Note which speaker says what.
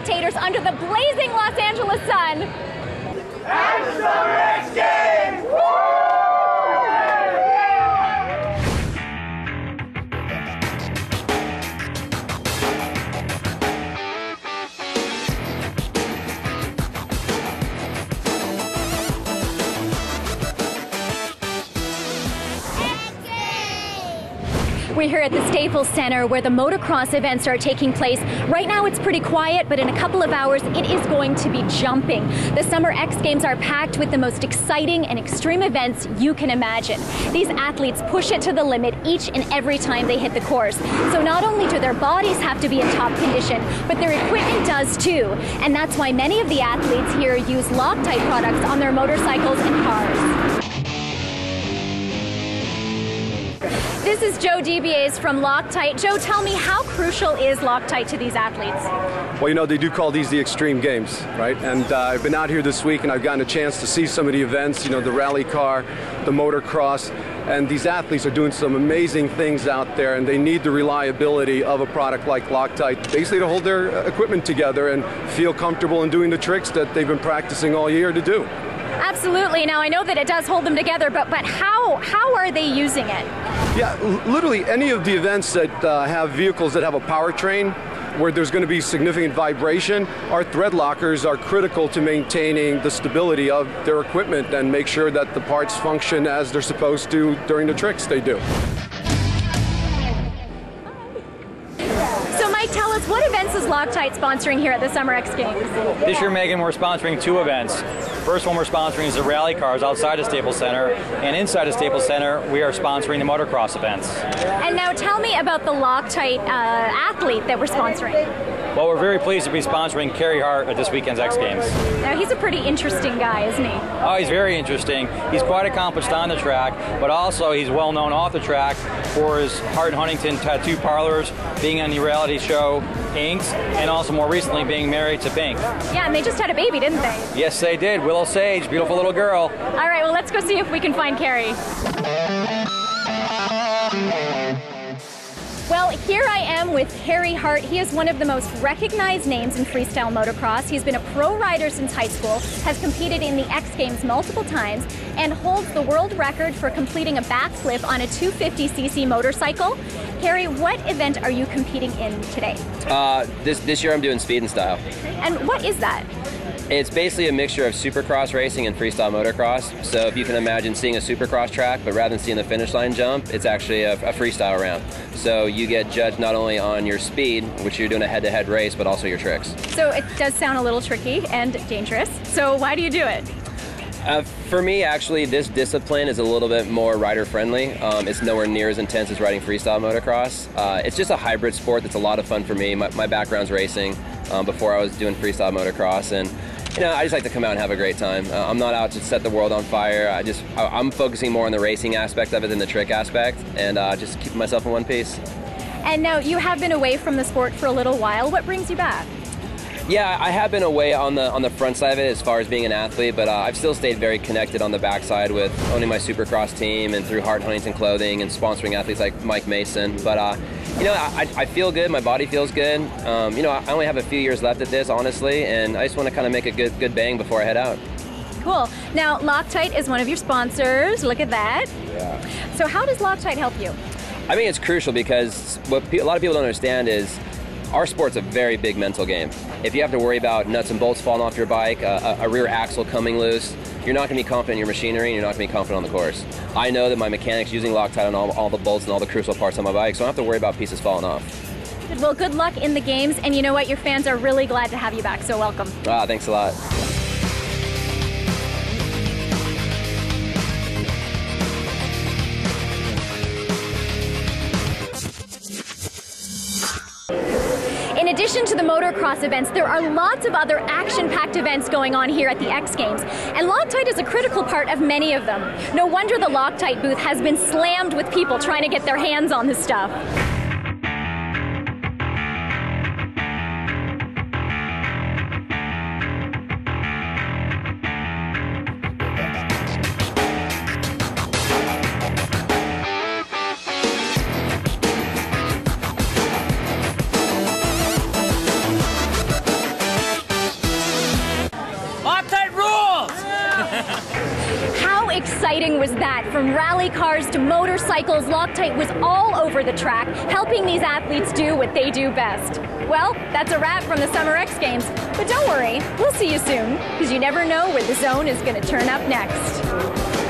Speaker 1: spectators under the blazing Los Angeles sun.
Speaker 2: And Summer XGames!
Speaker 1: We're here at the Staples Center where the motocross events are taking place. Right now it's pretty quiet, but in a couple of hours it is going to be jumping. The Summer X Games are packed with the most exciting and extreme events you can imagine. These athletes push it to the limit each and every time they hit the course. So not only do their bodies have to be in top condition, but their equipment does too. And that's why many of the athletes here use Loctite products on their motorcycles and cars. This is Joe DeBlase from Loctite. Joe, tell me, how crucial is Loctite to these athletes?
Speaker 3: Well, you know, they do call these the extreme games, right? And I've been out here this week and I've gotten a chance to see some of the events, you know, the rally car, the motocross, and these athletes are doing some amazing things out there, and they need the reliability of a product like Loctite basically to hold their equipment together and feel comfortable in doing the tricks that they've been practicing all year to do.
Speaker 1: Absolutely. Now, I know that it does hold them together, but how are they using it?
Speaker 3: Yeah, literally any of the events that have vehicles that have a powertrain where there's going to be significant vibration, our thread lockers are critical to maintaining the stability of their equipment and make sure that the parts function as they're supposed to during the tricks they do.
Speaker 1: Tell us, what events is Loctite sponsoring here at the Summer X Games?
Speaker 4: This year, Megan, we're sponsoring two events. First one we're sponsoring is the rally cars outside of Staples Center, and inside of Staples Center, we are sponsoring the motocross events.
Speaker 1: And now tell me about the Loctite athlete that we're sponsoring.
Speaker 4: Well, we're very pleased to be sponsoring CAREY HART at this weekend's X Games.
Speaker 1: Now, he's a pretty interesting guy, isn't he?
Speaker 4: Oh, he's very interesting. He's quite accomplished on the track, but also he's well known off the track for his Hart Huntington tattoo parlors, being on the reality show Inks, and also more recently being married to Pink.
Speaker 1: Yeah, and they just had a baby, didn't they?
Speaker 4: Yes, they did. Willow Sage, beautiful little girl.
Speaker 1: All right, well, let's go see if we can find CAREY. Well, here I am with CAREY HART. He is one of the most recognized names in freestyle motocross. He's been a pro rider since high school, has competed in the X Games multiple times, and holds the world record for completing a backflip on a 250cc motorcycle. CAREY, what event are you competing in today?
Speaker 5: This year I'm doing speed and style.
Speaker 1: And what is that?
Speaker 5: It's basically a mixture of supercross racing and freestyle motocross. So if you can imagine seeing a supercross track, but rather than seeing the finish line jump, it's actually a freestyle round. So you get judged not only on your speed, which you're doing a head-to-head race, but also your tricks.
Speaker 1: So it does sound a little tricky and dangerous. So why do you do it?
Speaker 5: For me, actually, this discipline is a little bit more rider-friendly. It's nowhere near as intense as riding freestyle motocross. It's just a hybrid sport that's a lot of fun for me. My background's racing before I was doing freestyle motocross, and you know, I just like to come out and have a great time. I'm not out to set the world on fire. I'm focusing more on the racing aspect of it than the trick aspect, and just keeping myself in one piece.
Speaker 1: And now, you have been away from the sport for a little while. What brings you back?
Speaker 5: Yeah, I have been away on the front side of it as far as being an athlete, but I've still stayed very connected on the backside with owning my supercross team and through Hart Huntington Clothing and sponsoring athletes like Mike Mason. But you know, I feel good. My body feels good. You know, I only have a few years left at this, honestly, and I just want to kind of make a good bang before I head out.
Speaker 1: Cool. Now, Loctite is one of your sponsors. Look at that.
Speaker 5: Yeah.
Speaker 1: So how does Loctite help you?
Speaker 5: I think it's crucial because what a lot of people don't understand is our sport's a very big mental game. If you have to worry about nuts and bolts falling off your bike, a rear axle coming loose, you're not going to be confident in your machinery and you're not going to be confident on the course. I know that my mechanic's using Loctite on all the bolts and all the crucial parts on my bike, so I don't have to worry about pieces falling off.
Speaker 1: Well, good luck in the games, and you know what? Your fans are really glad to have you back, so welcome.
Speaker 5: Thanks a lot.
Speaker 1: In addition to the motocross events, there are lots of other action-packed events going on here at the X Games, and Loctite is a critical part of many of them. No wonder the Loctite booth has been slammed with people trying to get their hands on this stuff. exciting was that? From rally cars to motorcycles, Loctite was all over the track, helping these athletes do what they do best. Well, that's a wrap from the Summer X Games. But don't worry, we'll see you soon, because you never know where the zone is going to turn up next.